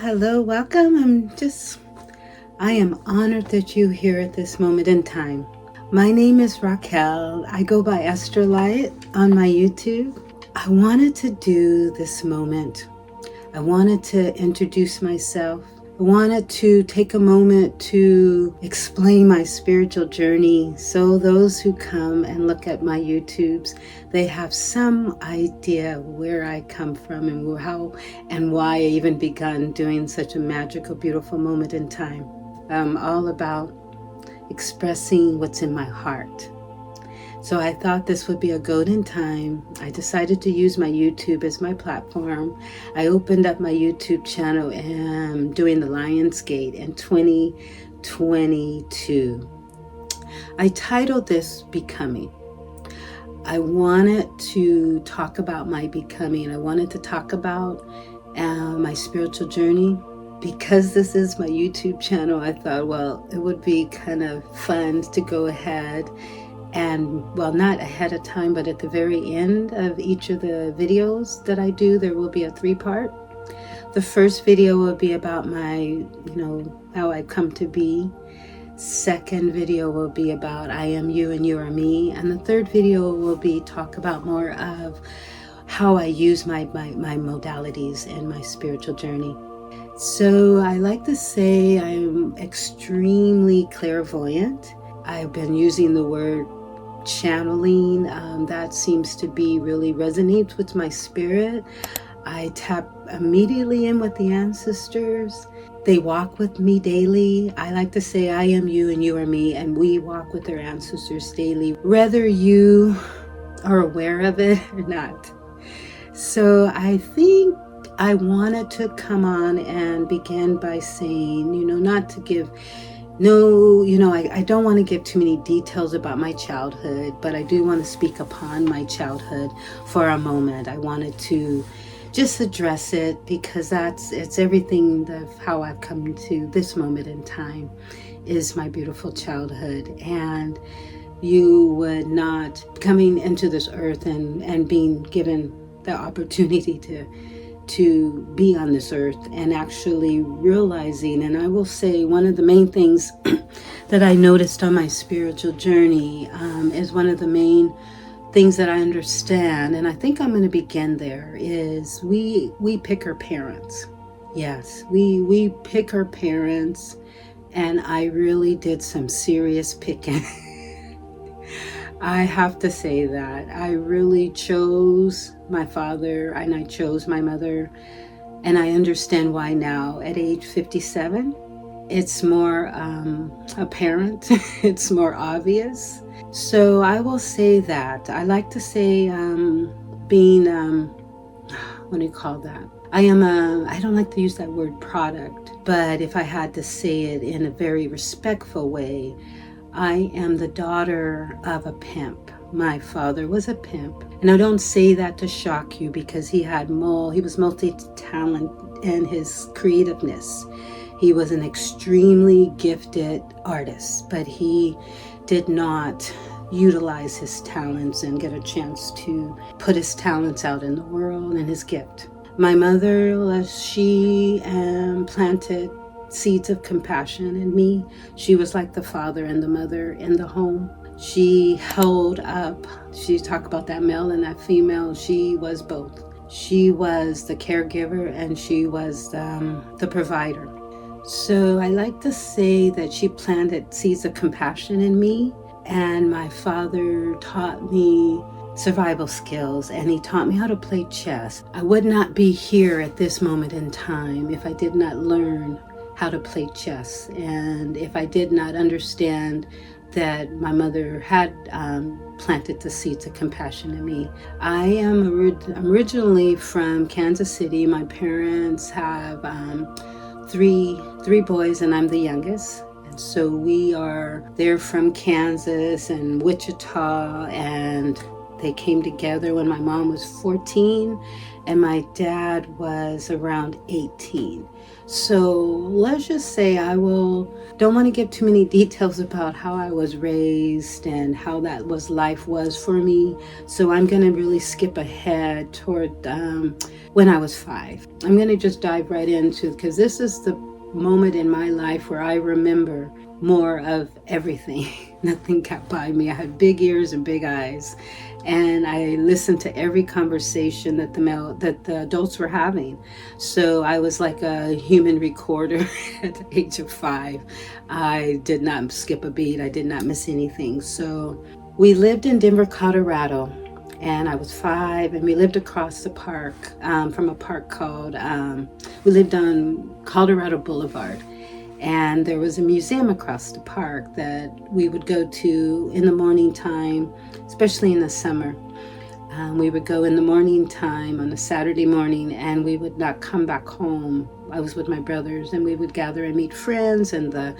hello, welcome. I am honored that you're here at this moment in time. My name is Raquel. I go by Esther Light on my YouTube. I wanted to do this moment. I wanted to introduce myself. I wanted to take a moment to explain my spiritual journey so those who come and look at my YouTubes, they have some idea where I come from and how and why I even begun doing such a magical, beautiful moment in time. I'm all about expressing what's in my heart. So I thought this would be a golden time. I decided to use my YouTube as my platform. I opened up my YouTube channel and doing the Lionsgate in 2022. I titled this Becoming. I wanted to talk about my becoming. I wanted to talk about my spiritual journey. Because this is my YouTube channel, I thought, well, it would be kind of fun to go ahead and, well, not ahead of time, but at the very end of each of the videos that I do, there will be a 3-part. The first video will be about my, how I come to be. Second video will be about I am you and you are me. And the third video will be talk about more of how I use my modalities in my spiritual journey. So I like to say I'm extremely clairvoyant. I've been using the word channeling. That seems to be really resonates with my spirit. I tap immediately in with the ancestors. They walk with me daily. I like to say I am you and you are me, and we walk with our ancestors daily, whether you are aware of it or not. So I think I wanted to come on and begin by saying, not to give, I don't want to give too many details about my childhood, but I do want to speak upon my childhood for a moment. I wanted to just address it because it's everything of how I've come to this moment in time is my beautiful childhood. And you would not coming into this earth and being given the opportunity to be on this earth and actually realizing, and I will say one of the main things that I noticed on my spiritual journey is one of the main things that I understand, and I think I'm going to begin there, is we pick our parents. Yes, we pick our parents, and I really did some serious picking. I have to say that I really chose my father and I chose my mother, and I understand why now at age 57. It's more apparent, it's more obvious. So I will say that. I like to say being, what do you call that? I don't like to use that word product, but if I had to say it in a very respectful way, I am the daughter of a pimp. My father was a pimp. And I don't say that to shock you because he was multi-talent in his creativeness. He was an extremely gifted artist, but he did not utilize his talents and get a chance to put his talents out in the world and his gift. My mother, she planted seeds of compassion in me. She was like the father and the mother in the home. She held up, she talked about that male and that female. She was both. She was the caregiver and she was the provider. So I like to say that she planted seeds of compassion in me, and my father taught me survival skills, and he taught me how to play chess. I would not be here at this moment in time if I did not learn how to play chess, and if I did not understand that my mother had planted the seeds of compassion in me. I am originally from Kansas City. My parents have three boys, and I'm the youngest. And so they're from Kansas and Wichita and They came together when my mom was 14 and my dad was around 18. So let's just say don't want to give too many details about how I was raised and how life was for me. So I'm going to really skip ahead toward when I was 5. I'm going to just dive right into, because this is the moment in my life where I remember more of everything. Nothing got by me. I had big ears and big eyes, and I listened to every conversation that the adults were having. So I was like a human recorder at the age of 5. I did not skip a beat. I did not miss anything. So we lived in Denver, Colorado, and I was 5, and we lived across the park from a park called, we lived on Colorado Boulevard. And there was a museum across the park that we would go to in the morning time, especially in the summer. We would go in the morning time on a Saturday morning, and we would not come back home. I was with my brothers, and we would gather and meet friends in the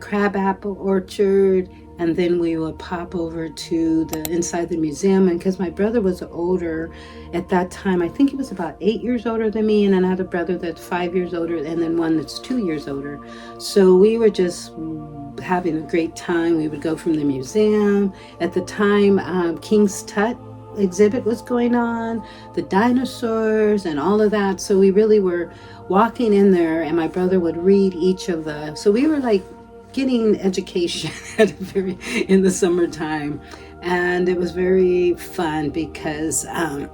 crabapple orchard, and then we would pop over to the inside the museum. And because my brother was older at that time, I think he was about 8 years older than me, and another brother that's 5 years older, and then one that's 2 years older. So we were just having a great time. We would go from the museum. At the time, King's Tut exhibit was going on, the dinosaurs and all of that. So we really were walking in there, and my brother would read each of so we were like getting education in the summertime. And it was very fun because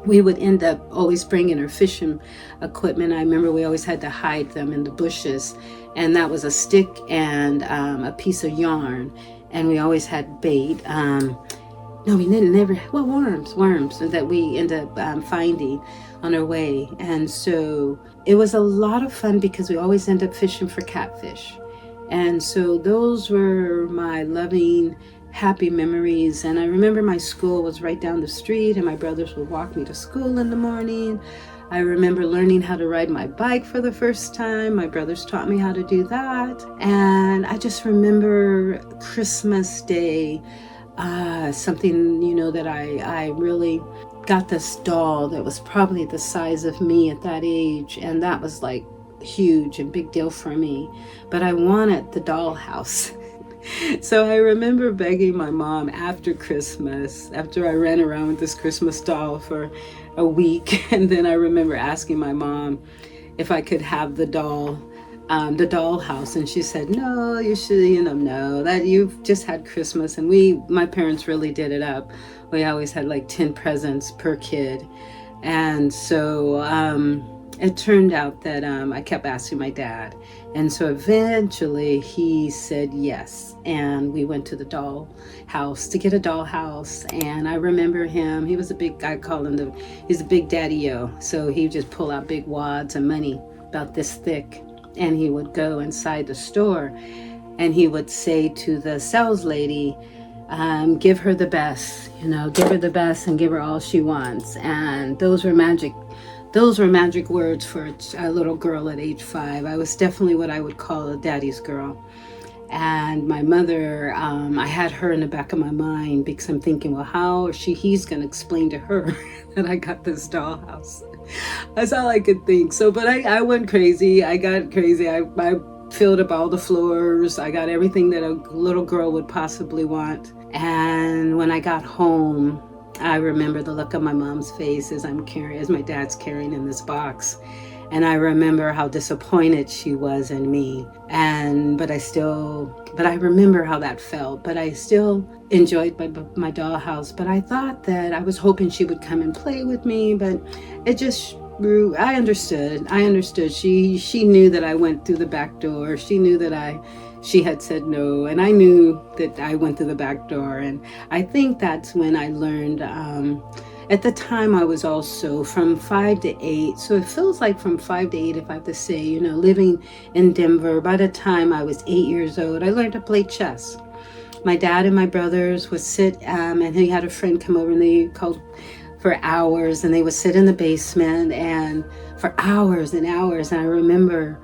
we would end up always bringing our fishing equipment. I remember we always had to hide them in the bushes, and that was a stick and a piece of yarn, and we always had bait. No, we didn't never. Well, worms that we end up finding on our way, and so it was a lot of fun because we always end up fishing for catfish, and so those were my loving, happy memories. And I remember my school was right down the street, and my brothers would walk me to school in the morning. I remember learning how to ride my bike for the first time. My brothers taught me how to do that, and I just remember Christmas Day. Something, that I really got this doll that was probably the size of me at that age, and that was like huge and big deal for me. But I wanted the dollhouse. So I remember begging my mom after Christmas, after I ran around with this Christmas doll for a week, and then I remember asking my mom if I could have the dollhouse, and she said, no, you should, no, that you've just had Christmas. And my parents really did it up. We always had like 10 presents per kid. And so it turned out that I kept asking my dad, and so eventually he said yes, and we went to the doll house to get a dollhouse. And I remember him, he was a big guy, he's a big daddy-o, so he would just pull out big wads of money about this thick, and he would go inside the store, and he would say to the sales lady, give her the best, give her the best and give her all she wants. And those were magic words for a little girl at age 5. I was definitely what I would call a daddy's girl. And my mother, I had her in the back of my mind, because I'm thinking, well, how he's going to explain to her that I got this dollhouse. That's all I could think. So, but I went crazy. I got crazy. I filled up all the floors. I got everything that a little girl would possibly want. And when I got home, I remember the look on my mom's face as my dad's carrying in this box. And I remember how disappointed she was in me. But I remember how that felt. But I still enjoyed my dollhouse. But I thought that I was hoping she would come and play with me. But it just grew. I understood. She knew that I went through the back door. She knew that she had said no. And I knew that I went through the back door. And I think that's when I learned. At the time, I was also from 5 to 8. So it feels like from 5 to 8, if I have to say, living in Denver. By the time I was 8 years old, I learned to play chess. My dad and my brothers would sit, and he had a friend come over, and they called for hours, and they would sit in the basement and for hours and hours. And I remember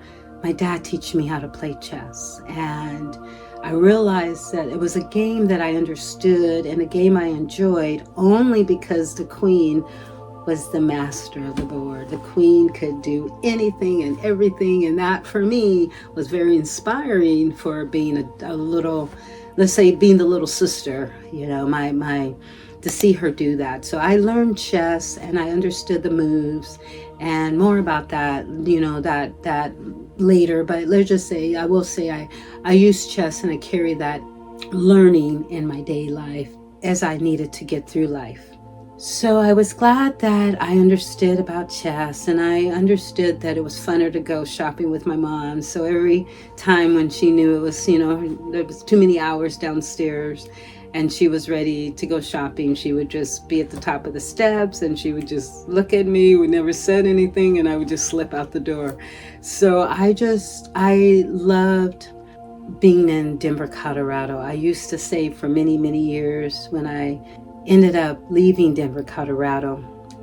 my dad teach me how to play chess. And I realized that it was a game that I understood and a game I enjoyed only because the queen was the master of the board. The queen could do anything and everything, and that for me was very inspiring for being a little, let's say, being the little sister, my to see her do that. So I learned chess and I understood the moves, and more about that, that later. But let's just say, I will say I use chess and I carry that learning in my day life as I needed to get through life. So I was glad that I understood about chess, and I understood that it was funner to go shopping with my mom. So every time when she knew it was, there was too many hours downstairs and she was ready to go shopping, she would just be at the top of the steps and she would just look at me. We never said anything, and I would just slip out the door. So I loved being in Denver, Colorado. I used to say for many, many years, when I ended up leaving Denver, Colorado,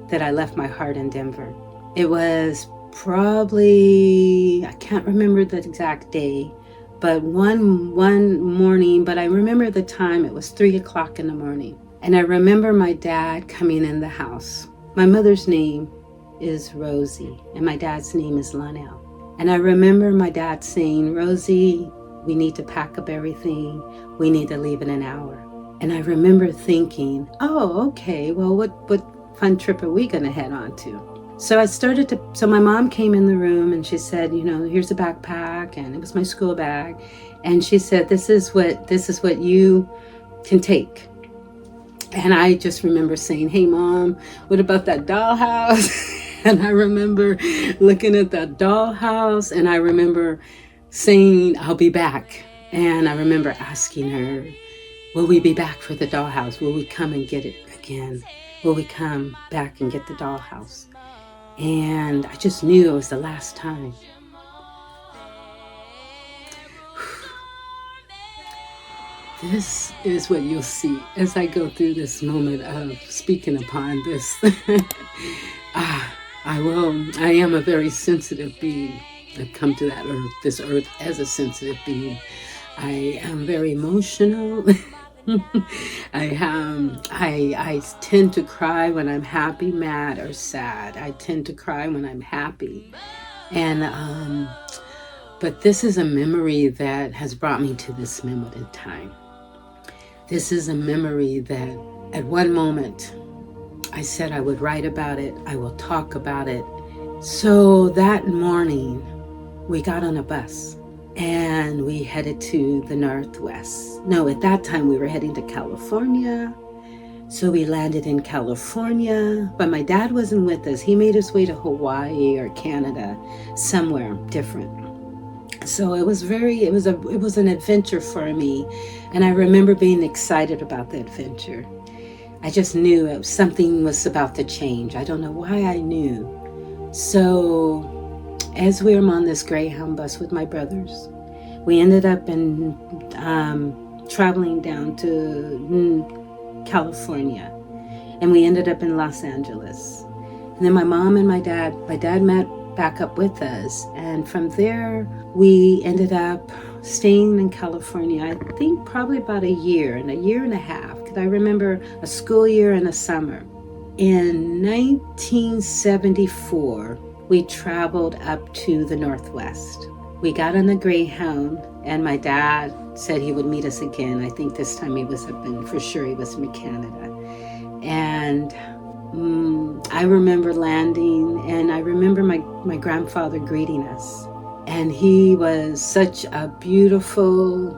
that I left my heart in Denver. It was probably, I can't remember the exact day, but one morning, but I remember the time. It was 3 o'clock in the morning. And I remember my dad coming in the house. My mother's name is Rosie, and my dad's name is Lionel. And I remember my dad saying, "Rosie, we need to pack up everything. We need to leave in an hour." And I remember thinking, oh, okay, well, what fun trip are we going to head on to? So my mom came in the room and she said, here's a backpack, and it was my school bag. And she said, this is what you can take. And I just remember saying, "Hey Mom, what about that dollhouse?" And I remember looking at that dollhouse, and I remember saying, "I'll be back." And I remember asking her, "Will we be back for the dollhouse? Will we come and get it again? Will we come back and get the dollhouse?" And I just knew it was the last time. This is what you'll see as I go through this moment of speaking upon this. I am a very sensitive being. I've come to this earth as a sensitive being. I am very emotional. I tend to cry when I'm happy, mad, or sad. I tend to cry when I'm happy. And but this is a memory that has brought me to this moment in time. This is a memory that at one moment I said I would write about it, I will talk about it. So that morning we got on a bus and we headed to the Northwest. No, at that time we were heading to California. So we landed in California, but my dad wasn't with us. He made his way to Hawaii or Canada, somewhere different. So it was an adventure for me, and I remember being excited about the adventure. I just knew something was about to change. I don't know why I knew. So as we were on this Greyhound bus with my brothers, we ended up traveling down to California, and we ended up in Los Angeles. And then my mom and my dad met back up with us, and from there we ended up staying in California, I think probably about a year and a half, because I remember a school year and a summer. In 1974, we traveled up to the Northwest. We got on the Greyhound, and my dad said he would meet us again. I think this time he was for sure he was from Canada. And I remember landing, and I remember my grandfather greeting us. And he was such a beautiful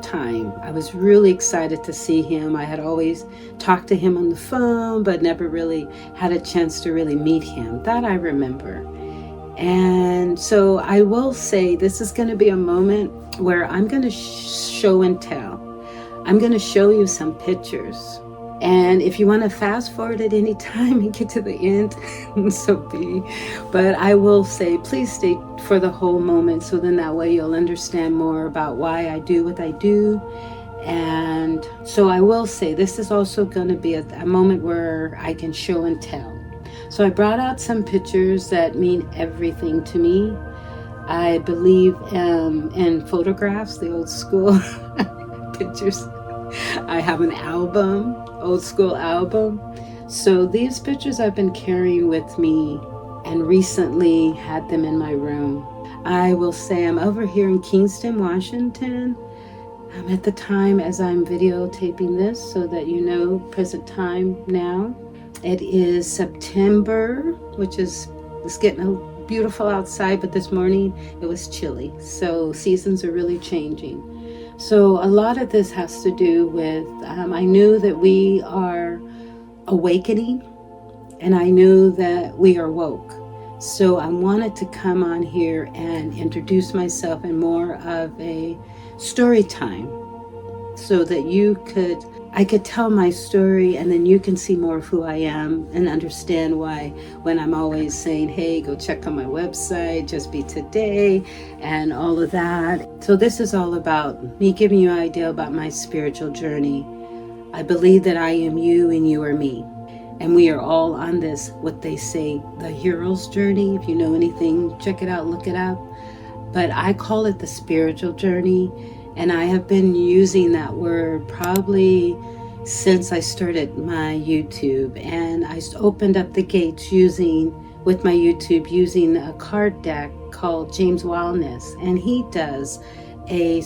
time. I was really excited to see him. I had always talked to him on the phone, but never really had a chance to really meet him. That I remember. And so I will say this is going to be a moment where I'm going to show and tell. I'm going to show you some pictures. And if you want to fast forward at any time and get to the end, so be. But I will say, please stay for the whole moment, so then that way you'll understand more about why I do what I do. And so I will say, this is also going to be a moment where I can show and tell. So I brought out some pictures that mean everything to me. I believe in photographs, the old school pictures. I have an album, old school album. So these pictures I've been carrying with me and recently had them in my room. I will say I'm over here in Kingston, Washington. I'm at the time as I'm videotaping this so that you know present time now. It is September, which is, it's getting beautiful outside, but this morning it was chilly. So seasons are really changing. So a lot of this has to do with, I knew that we are awakening and I knew that we are woke. So I wanted to come on here and introduce myself in more of a story time so that I could tell my story and then you can see more of who I am and understand why when I'm always saying, hey, go check on my website, Just Be Today, and all of that. So this is all about me giving you an idea about my spiritual journey. I believe that I am you and you are me. And we are all on this, what they say, the hero's journey. If you know anything, check it out, look it up. But I call it the spiritual journey. And I have been using that word probably since I started my YouTube. And I opened up the gates with my YouTube, using a card deck called James Wellness. And he does a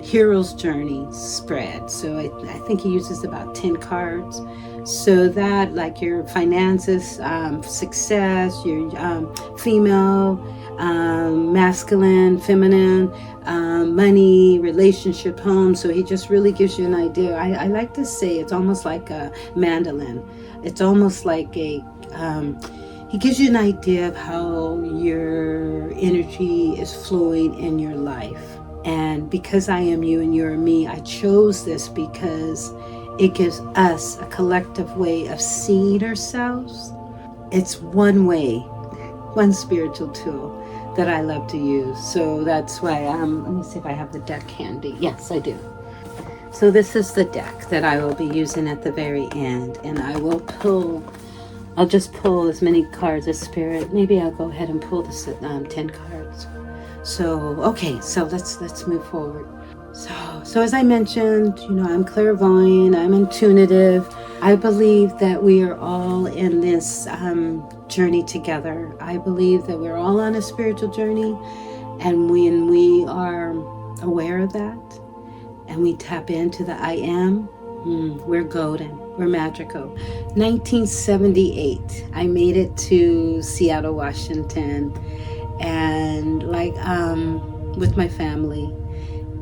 hero's journey spread. So I think he uses about 10 cards. So that, like your finances, success, your female, masculine, feminine, money, relationship, home. So he just really gives you an idea. I like to say it's almost like a mandolin. It's almost like he gives you an idea of how your energy is flowing in your life. And because I am you and you're me, I chose this because it gives us a collective way of seeing ourselves. It's one way, one spiritual tool that I love to use. So that's why, let me see if I have the deck handy. Yes, I do. So this is the deck that I will be using at the very end. And I'll just pull as many cards as Spirit. Maybe I'll go ahead and pull the 10 cards. So, okay, so let's move forward. So as I mentioned, I'm clairvoyant, I'm intuitive. I believe that we are all in this journey together. I believe that we're all on a spiritual journey, and when we are aware of that and we tap into the I am, we're golden, we're magical. 1978, I made it to Seattle, Washington, and with my family.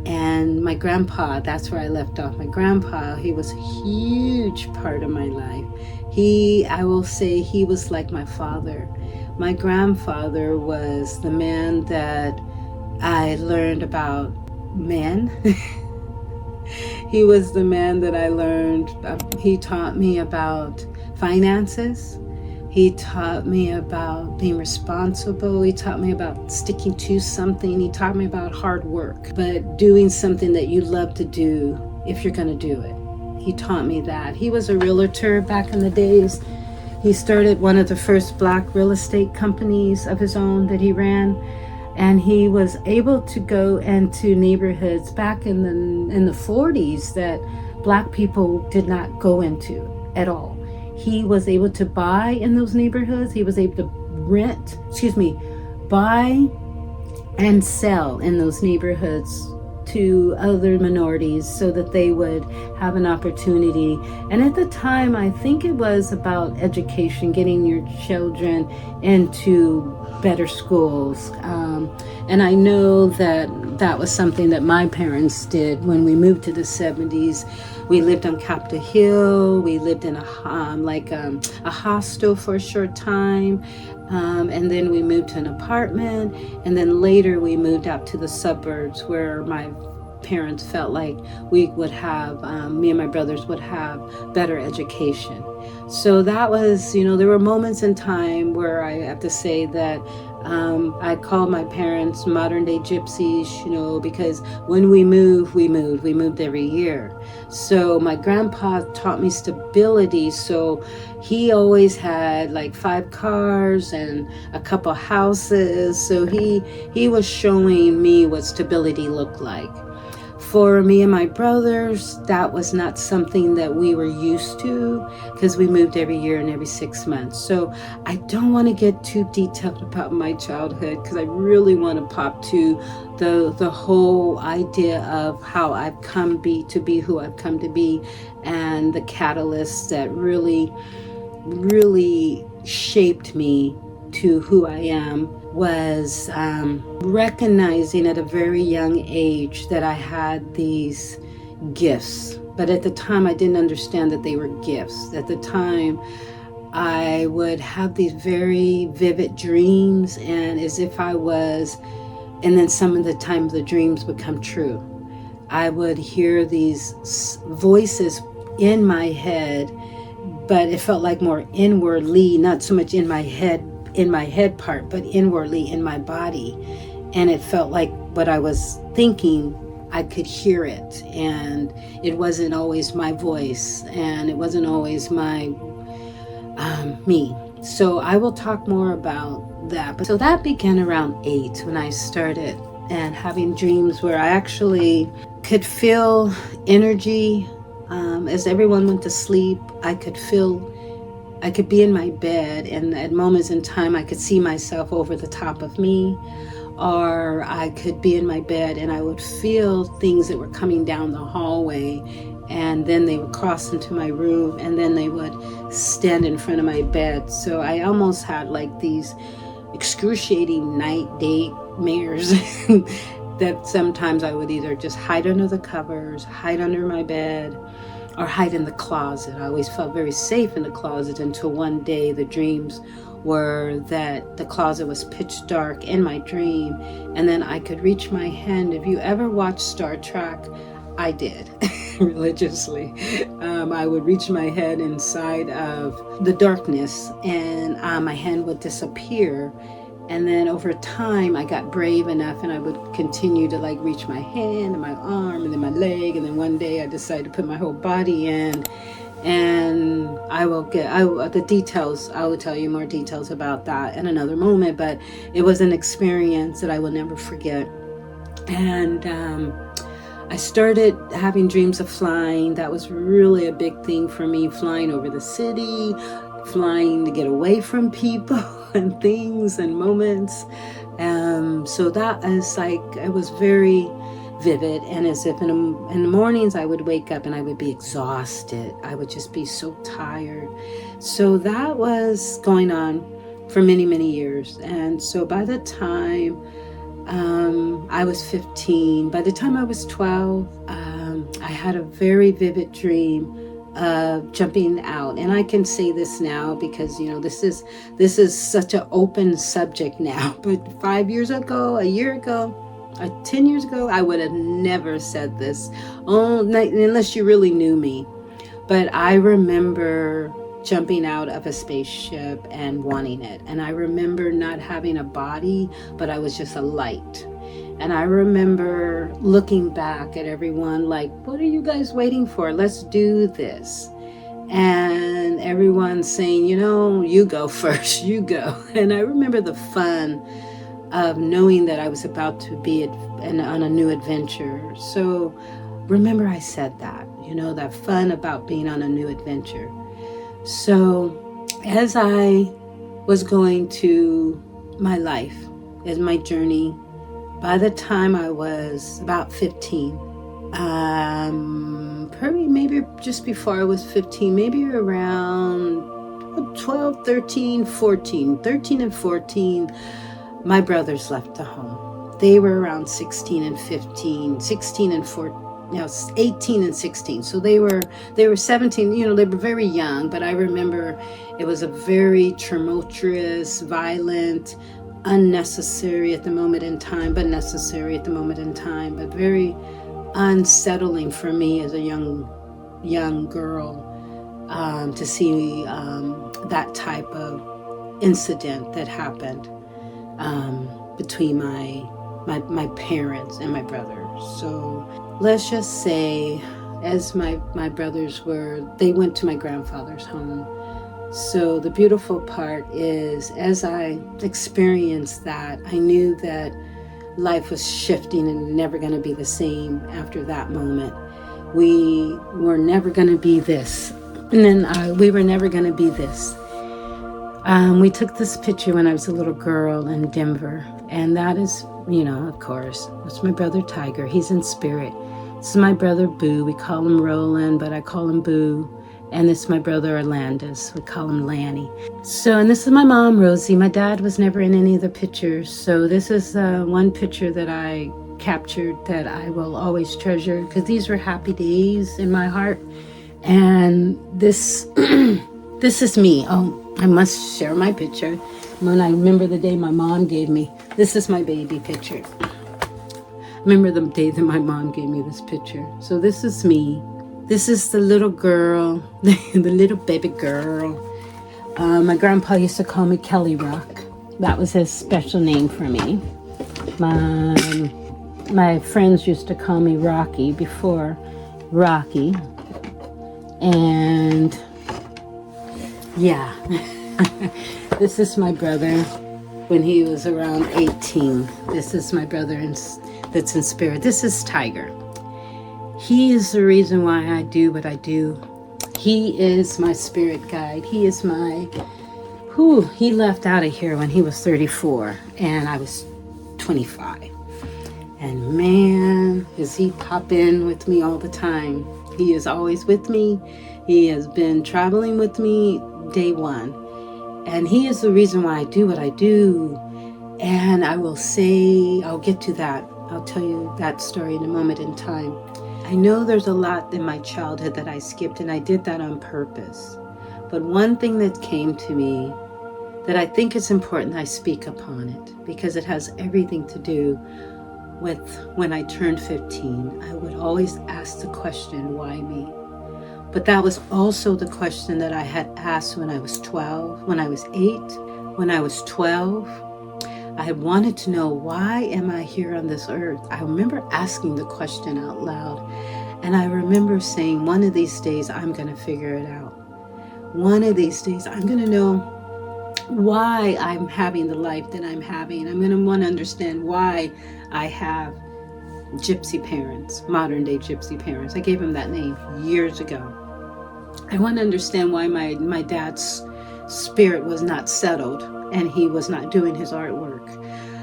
And my grandpa, that's where I left off. My grandpa, he was a huge part of my life. I will say he was like my father. My grandfather was the man that I learned about men. He was the man that I learned, he taught me about finances. He taught me about being responsible. He taught me about sticking to something. He taught me about hard work, but doing something that you love to do if you're going to do it. He taught me that. He was a realtor back in the days. He started one of the first black real estate companies of his own that he ran. And he was able to go into neighborhoods back in the 40s that black people did not go into at all. He was able to buy in those neighborhoods. He was able to buy and sell in those neighborhoods to other minorities so that they would have an opportunity. And at the time, I think it was about education, getting your children into better schools. And I know that was something that my parents did when we moved to the 70s. We lived on Capitol Hill. We lived in a hostel for a short time. And then we moved to an apartment. And then later we moved out to the suburbs where my parents felt like we would have, me and my brothers would have better education. So that was, there were moments in time where I have to say that I call my parents modern day gypsies, because when we moved. We moved every year. So my grandpa taught me stability. So he always had like 5 cars and a couple houses. So he was showing me what stability looked like. For me and my brothers, that was not something that we were used to because we moved every year and every 6 months. So I don't want to get too detailed about my childhood because I really want to pop to the whole idea of how I've come to be who I've come to be, and the catalysts that really, really shaped me to who I am was recognizing at a very young age that I had these gifts. But at the time, I didn't understand that they were gifts. At the time, I would have these very vivid dreams, and as if I was, and then some of the time the dreams would come true. I would hear these voices in my head, but it felt like more inwardly, not so much in my head part, but inwardly in my body. And it felt like what I was thinking, I could hear it. And it wasn't always my voice, and it wasn't always my me. So I will talk more about that. But so that began around 8 when I started and having dreams where I actually could feel energy. As everyone went to sleep, I could be in my bed, and at moments in time I could see myself over the top of me, or I could be in my bed and I would feel things that were coming down the hallway, and then they would cross into my room, and then they would stand in front of my bed. So I almost had like these excruciating night-day mares that sometimes I would either just hide under the covers, hide under my bed, or hide in the closet. I always felt very safe in the closet until one day the dreams were that the closet was pitch dark in my dream, and then I could reach my hand. If you ever watched Star Trek, I did religiously. I would reach my head inside of the darkness, and my hand would disappear. And then over time, I got brave enough, and I would continue to like reach my hand and my arm and then my leg. And then one day I decided to put my whole body in, and I will tell you more details about that in another moment, but it was an experience that I will never forget. And I started having dreams of flying. That was really a big thing for me, flying over the city, flying to get away from people and things and moments. So that is like, it was very vivid, and as if in the mornings I would wake up and I would be exhausted. I would just be so tired. So that was going on for many, many years. And so by the time I was 15, by the time I was 12, I had a very vivid dream of jumping out. And I can say this now because, this is such an open subject now. But 5 years ago, a year ago, 10 years ago, I would have never said this, unless you really knew me. But I remember jumping out of a spaceship and wanting it. And I remember not having a body, but I was just a light. And I remember looking back at everyone like, what are you guys waiting for? Let's do this. And everyone saying, you go first, you go. And I remember the fun of knowing that I was about to be on a new adventure. So remember I said that, that fun about being on a new adventure. So as I was going to my life, as my journey, by the time I was about 15, probably maybe just before I was 15, maybe around 12, 13, 14, 13 and 14, my brothers left the home. They were around 16 and 15, 16 and 14. 18 and 16. So they were 17, they were very young, but I remember it was a very tumultuous, violent, unnecessary at the moment in time, but necessary at the moment in time, but very unsettling for me as a young girl to see that type of incident that happened. between my parents and my brother. So let's just say, as my brothers they went to my grandfather's home. So the beautiful part is, as I experienced that, I knew that life was shifting and never going to be the same after that moment. We were never going to be this. And then we were never going to be this. We took this picture when I was a little girl in Denver. And that is, of course, that's my brother Tiger. He's in spirit. This is my brother Boo. We call him Roland, but I call him Boo. And this is my brother Orlandis. We call him Lanny. And this is my mom, Rosie. My dad was never in any of the pictures. So this is one picture that I captured that I will always treasure, because these were happy days in my heart. And this this is me. Oh, I must share my picture. When I remember the day my mom gave me, this is my baby picture. I remember the day that my mom gave me this picture. So this is me. This is the little girl, the little baby girl. My grandpa used to call me Kelly Rock. That was his special name for me. My friends used to call me Rocky before Rocky. And yeah, this is my brother when he was around 18. This is my brother that's in spirit. This is Tiger. He is the reason why I do what I do. He is my spirit guide. He is he left out of here when he was 34 and I was 25. And man, does he pop in with me all the time. He is always with me. He has been traveling with me day one. And he is the reason why I do what I do. And I will say, I'll get to that. I'll tell you that story in a moment in time. I know there's a lot in my childhood that I skipped, and I did that on purpose. But one thing that came to me that I think is important I speak upon it, because it has everything to do with when I turned 15. I would always ask the question, why me? But that was also the question that I had asked when I was 12, when I was 8, when I was 12. I had wanted to know, why am I here on this earth? I remember asking the question out loud. And I remember saying, one of these days, I'm going to figure it out. One of these days, I'm going to know why I'm having the life that I'm having. I'm going to want to understand why I have gypsy parents, modern day gypsy parents. I gave him that name years ago. I want to understand why my dad's spirit was not settled and he was not doing his artwork.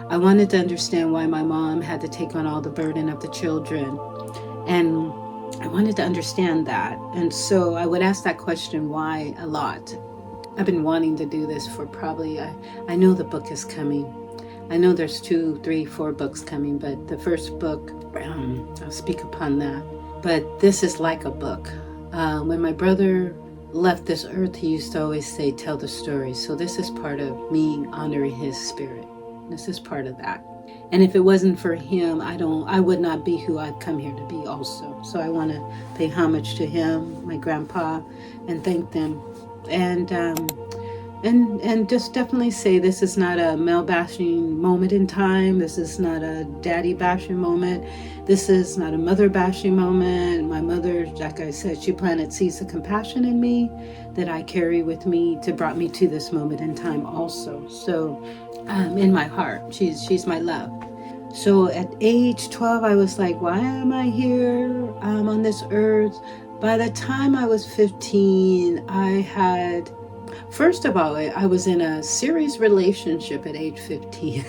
I wanted to understand why my mom had to take on all the burden of the children. And I wanted to understand that. And so I would ask that question, why, a lot. I've been wanting to do this for probably, I know the book is coming. I know there's 2, 3, 4 books coming, but the first book, I'll speak upon that. But this is like a book. When my brother left this earth, he used to always say, tell the story. So this is part of me honoring his spirit. This is part of that. And if it wasn't for him, I would not be who I've come here to be also. So I want to pay homage to him, my grandpa, and thank them. And just definitely say, this is not a male bashing moment in time. This is not a daddy bashing moment. This is not a mother bashing moment. My mother, like I said, she planted seeds of compassion in me that I carry with me brought me to this moment in time also. So in my heart, she's my love. So at age 12, I was like, why am I here on this earth? By the time I was 15, first of all, I was in a serious relationship at age 15.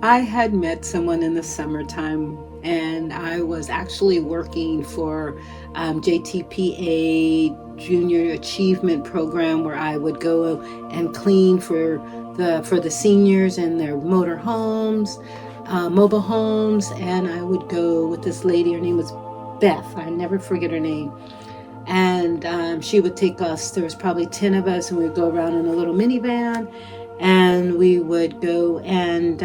I had met someone in the summertime, and I was actually working for JTPA Junior Achievement Program, where I would go and clean for the seniors in their motor homes, mobile homes, and I would go with this lady. Her name was Beth. I never forget her name. And she would take us, there was probably 10 of us, and we'd go around in a little minivan, and we would go and,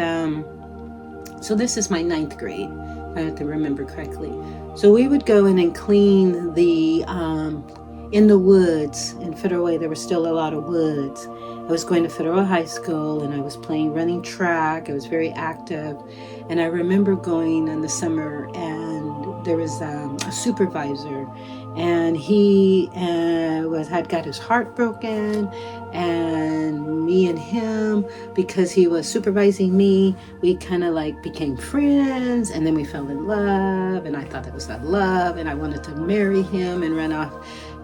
so this is my 9th grade, I have to remember correctly. So we would go in and clean the in the woods. In Federal Way, there were still a lot of woods. I was going to Federal High School, and I was running track. I was very active. And I remember going in the summer, and there was a supervisor, and he had got his heart broken, and me and him, because he was supervising me, we kind of like became friends, and then we fell in love, and I thought that was that love, and I wanted to marry him and run off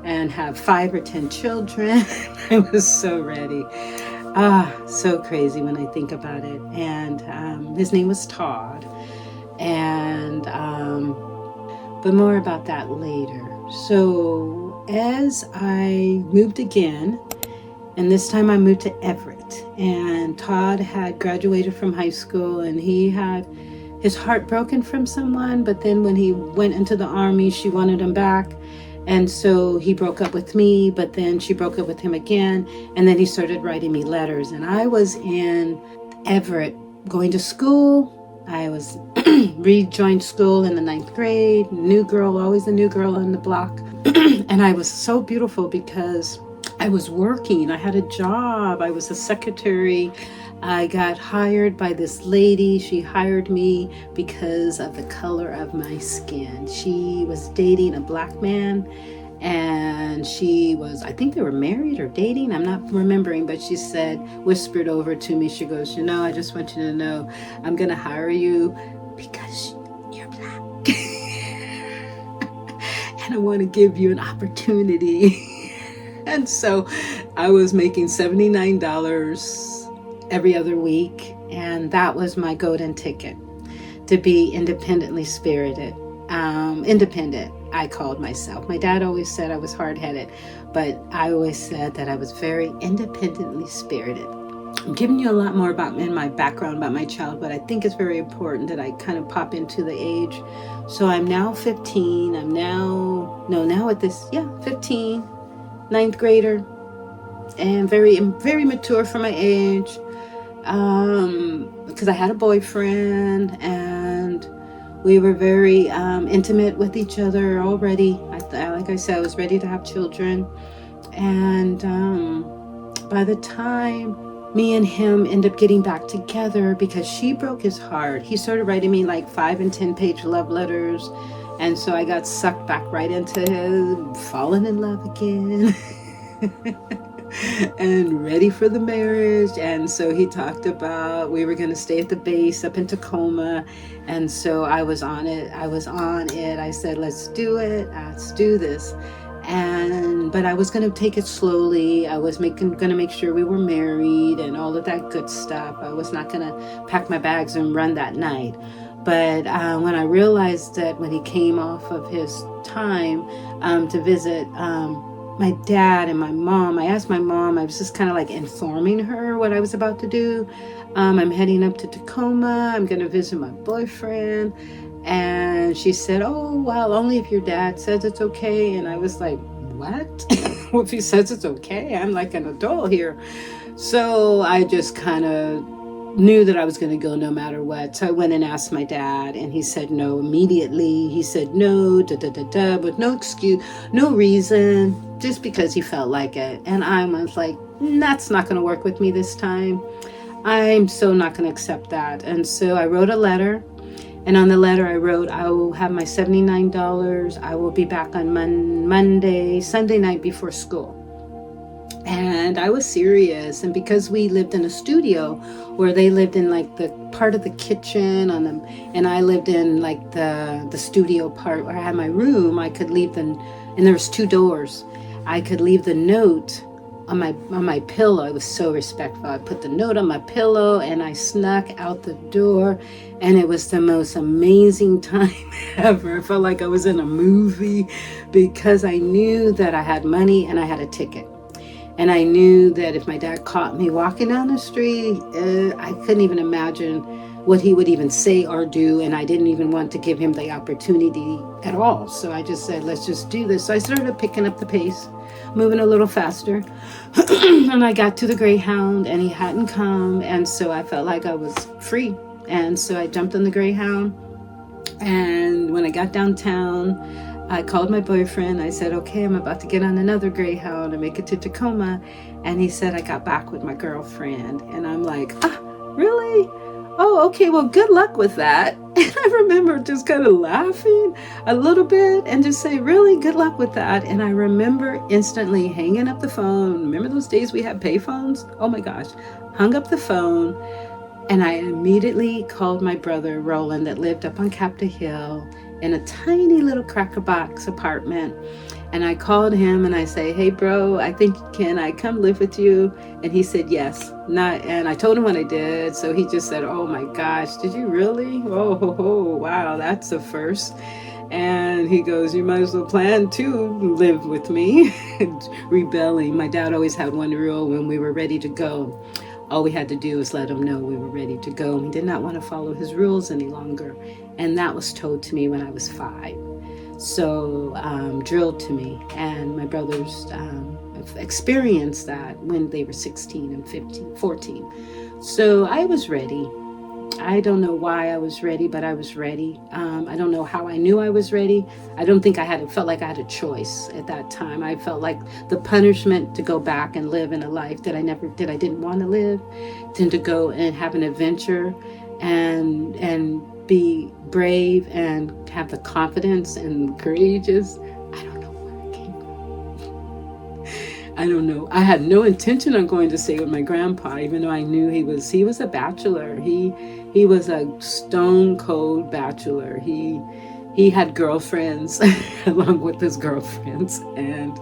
and have 5 or 10 children. I was so ready. So crazy when I think about it. And his name was Todd. And but more about that later. So as I moved again, and this time I moved to Everett, and Todd had graduated from high school, and he had his heart broken from someone, but then when he went into the Army, she wanted him back. And so he broke up with me, but then she broke up with him again. And then he started writing me letters. And I was in Everett going to school. I was rejoined school in the 9th grade. New girl, always a new girl on the block. And I was so beautiful because I was working. I had a job. I was a secretary. I got hired by this lady. She hired me because of the color of my skin. She was dating a black man, and I think they were married or dating. I'm not remembering, but she whispered over to me, she goes, I just want you to know, I'm going to hire you because you're black. And I want to give you an opportunity. And so I was making $79 every other week, and that was my golden ticket to be independently spirited. Independent, I called myself. My dad always said I was hard-headed, but I always said that I was very independently spirited. I'm giving you a lot more about my background, about my child, but I think it's very important that I kind of pop into the age. So I'm now 15. I'm now 15, 9th grader, and very, very mature for my age. Because I had a boyfriend, and we were very intimate with each other already. Like I said, I was ready to have children. And by the time me and him ended up getting back together, because she broke his heart, he started writing me like 5 and 10-page love letters. And so I got sucked back right into his falling in love again. And ready for the marriage. And so he talked about we were going to stay at the base up in Tacoma. And so I was on it. I said, let's do it. Let's do this. But I was going to take it slowly. I was going to make sure we were married and all of that good stuff. I was not going to pack my bags and run that night. But when I realized that when he came off of his time to visit my dad and my mom, I asked my mom, I was just kind of like informing her what I was about to do. I'm heading up to Tacoma. I'm going to visit my boyfriend. And she said, oh, well, only if your dad says it's okay. And I was like, what? Well, if he says it's okay, I'm like an adult here. So I just kind of knew that I was going to go no matter what. So I went and asked my dad, and he said no immediately. He said no, with no excuse, no reason, just because he felt like it. And I was like, that's not going to work with me this time. I'm so not going to accept that. And so I wrote a letter. And on the letter I wrote, I will have my $79. I will be back on Sunday night before school. And I was serious. And because we lived in a studio where they lived in like the part of the kitchen and I lived in like the studio part where I had my room, I could leave and there was 2 doors. I could leave the note on my pillow. I was so respectful. I put the note on my pillow and I snuck out the door, and it was the most amazing time ever. I felt like I was in a movie because I knew that I had money and I had a ticket. And I knew that if my dad caught me walking down the street, I couldn't even imagine what he would even say or do. And I didn't even want to give him the opportunity at all. So I just said, let's just do this. So I started picking up the pace, moving a little faster. And I got to the Greyhound and he hadn't come. And so I felt like I was free. And so I jumped on the Greyhound. And when I got downtown, I called my boyfriend. I said, okay, I'm about to get on another Greyhound and make it to Tacoma. And he said, I got back with my girlfriend. And I'm like, really? Oh, okay, well, good luck with that. And I remember just kind of laughing a little bit and just say, really, good luck with that. And I remember instantly hanging up the phone. Remember those days we had payphones? Oh my gosh. Hung up the phone. And I immediately called my brother, Roland, that lived up on Capitol Hill in a tiny little cracker box apartment. And I called him and I say, hey, bro, I think, can I come live with you? And he said, yes. And I told him what I did. So he just said, oh my gosh, did you really? Oh, wow, that's a first. And he goes, you might as well plan to live with me. Rebelling. My dad always had one rule: when we were ready to go, all we had to do was let him know we were ready to go. He did not want to follow his rules any longer. And that was told to me when I was 5. So drilled to me. And my brothers experienced that when they were 16 and 15, 14. So I was ready. I don't know why I was ready, but I was ready. I don't know how I knew I was ready. I don't think felt like I had a choice at that time. I felt like the punishment to go back and live in a life that I didn't want to live, than to go and have an adventure and be brave and have the confidence and courageous. I don't know where it came from. I don't know. I had no intention of going to stay with my grandpa, even though I knew he was a bachelor. He was a stone cold bachelor. He had girlfriends along with his girlfriends, and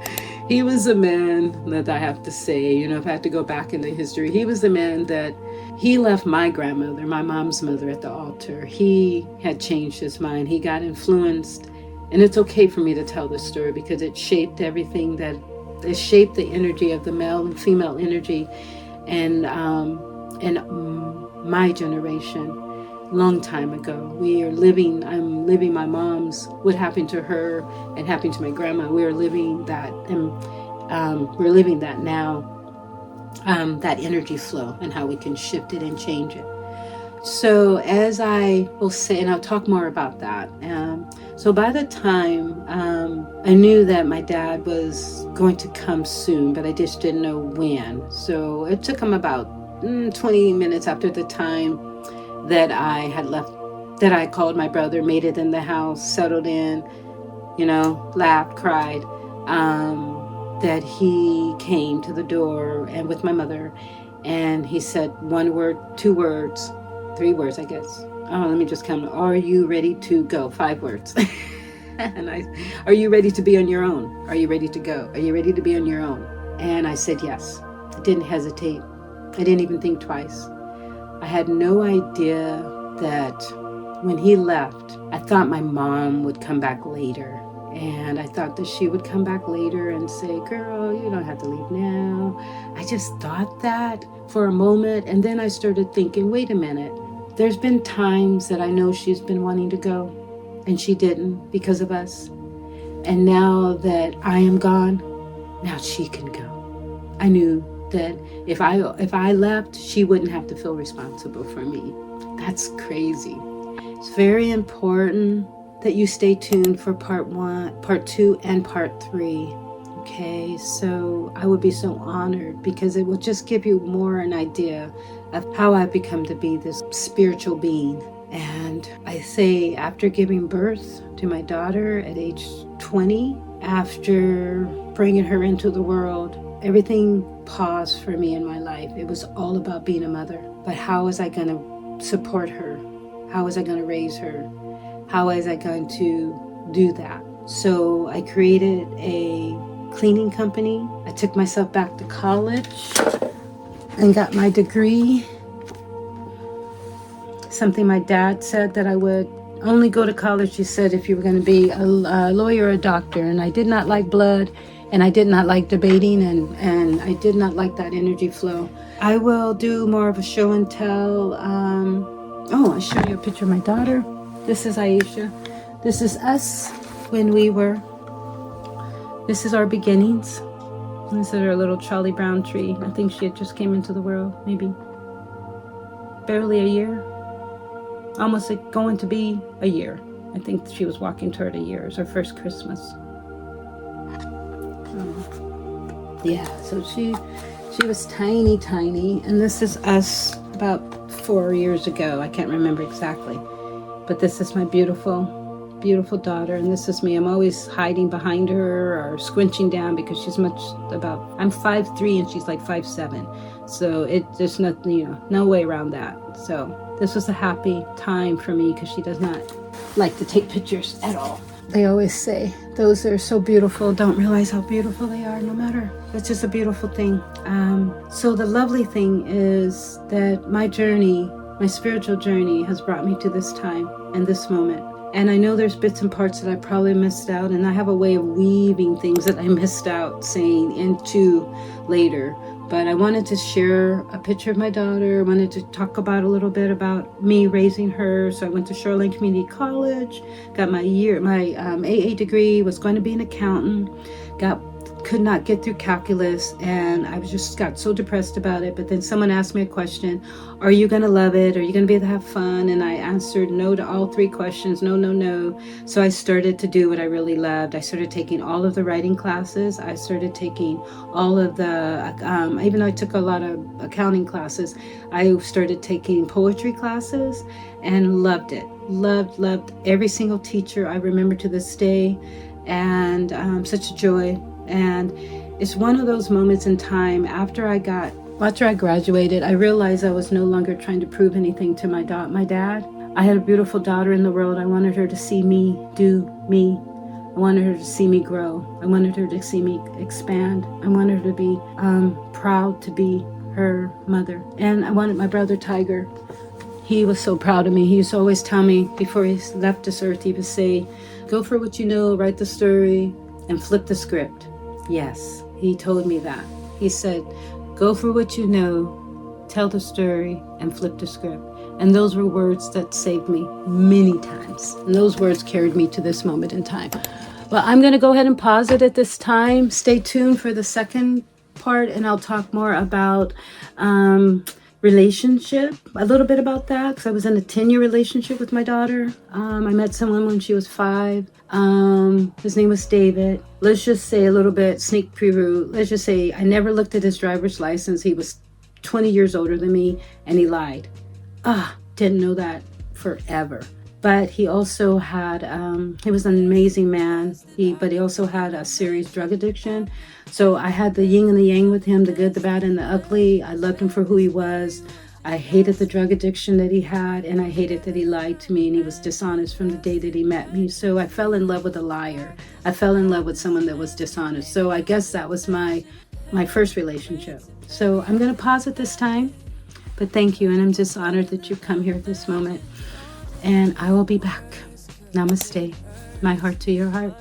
he was a man that I have to say, if I have to go back into history, he was the man that he left my grandmother, my mom's mother, at the altar. He had changed his mind. He got influenced, and it's okay for me to tell this story because it shaped everything it shaped the energy of the male and female energy, and my generation. Long time ago, I'm living my mom's, what happened to her and happened to my grandma. We are living that, and we're living that now, that energy flow and how we can shift it and change it. So as I will say, and I'll talk more about that. So by the time I knew that my dad was going to come soon, but I just didn't know when. So it took him about 20 minutes after the time that I had left, that I called my brother, made it in the house, settled in, laughed, cried, that he came to the door and with my mother, and he said one word, 2 words, 3 words, I guess. Oh, let me just count. Are you ready to go? 5 words. And are you ready to be on your own? Are you ready to go? Are you ready to be on your own? And I said yes. I didn't hesitate. I didn't even think twice. I had no idea that when he left, I thought my mom would come back later. And I thought that she would come back later and say, girl, you don't have to leave now. I just thought that for a moment. And then I started thinking, wait a minute. There's been times that I know she's been wanting to go and she didn't because of us. And now that I am gone, now she can go. I knew that if I left, she wouldn't have to feel responsible for me. That's crazy. It's very important that you stay tuned for part 1, part 2, and part 3. Okay, so I would be so honored because it will just give you more an idea of how I've become to be this spiritual being. And I say, after giving birth to my daughter at age 20, after bringing her into the world, everything paused for me in my life. It was all about being a mother. But how was I going to support her? How was I going to raise her? How was I going to do that? So I created a cleaning company. I took myself back to college and got my degree. Something my dad said, that I would only go to college, he said, if you were going to be a lawyer or a doctor. And I did not like blood. And I did not like debating, and I did not like that energy flow. I will do more of a show and tell. I'll show you a picture of my daughter. This is Aisha. This is us when we were. This is our beginnings. This is our little Charlie Brown tree. I think she had just came into the world, maybe barely a year. Almost going to be a year. I think she was walking toward a year. It was her first Christmas. Yeah, so she was tiny, and this is us about 4 years ago. I can't remember exactly, but this is my beautiful daughter, and this is me. I'm always hiding behind her or squinching down because she's I'm 5'3" and she's like 5'7", so there's nothing, no way around that. So this was a happy time for me because she does not like to take pictures at all. They always say those that are so beautiful don't realize how beautiful they are, no matter. It's just a beautiful thing. So the lovely thing is that my spiritual journey has brought me to this time and this moment. And I know there's bits and parts that I probably missed out, and I have a way of weaving things that I missed out saying into later. But I wanted to share a picture of my daughter. I wanted to talk about a little bit about me raising her. So I went to Shoreline Community College, got my AA degree, was going to be an accountant, could not get through calculus, and I just got so depressed about it. But then someone asked me a question: are you going to love it? Are you going to be able to have fun? And I answered no to all 3 questions. No. So I started to do what I really loved. I started taking all of the writing classes. I started taking all of the, even though I took a lot of accounting classes, I started taking poetry classes and loved it. Loved every single teacher. I remember to this day, and such a joy. And it's one of those moments in time after I graduated, I realized I was no longer trying to prove anything to my dad. I had a beautiful daughter in the world. I wanted her to see me do me. I wanted her to see me grow. I wanted her to see me expand. I wanted her to be proud to be her mother. And I wanted my brother Tiger. He was so proud of me. He used to always tell me before he left this earth, he would say, go for what you know, write the story, and flip the script. Yes, he told me that. He said, go for what you know, tell the story, and flip the script. And those were words that saved me many times. And those words carried me to this moment in time. Well, I'm going to go ahead and pause it at this time. Stay tuned for the second part, and I'll talk more about relationship, a little bit about that, because I was in a 10-year relationship with my daughter. I met someone when she was 5. His name was David. Let's just say a little bit sneak preview. Let's just say I never looked at his driver's license. He was 20 years older than me, and he lied. Didn't know that forever. But he also had, he was an amazing man, but he also had a serious drug addiction. So I had the yin and the yang with him, the good, the bad, and the ugly. I loved him for who he was. I hated the drug addiction that he had, and I hated that he lied to me, and he was dishonest from the day that he met me. So I fell in love with a liar. I fell in love with someone that was dishonest. So I guess that was my first relationship. So I'm going to pause at this time, but thank you, and I'm just honored that you've come here at this moment. And I will be back. Namaste. My heart to your heart.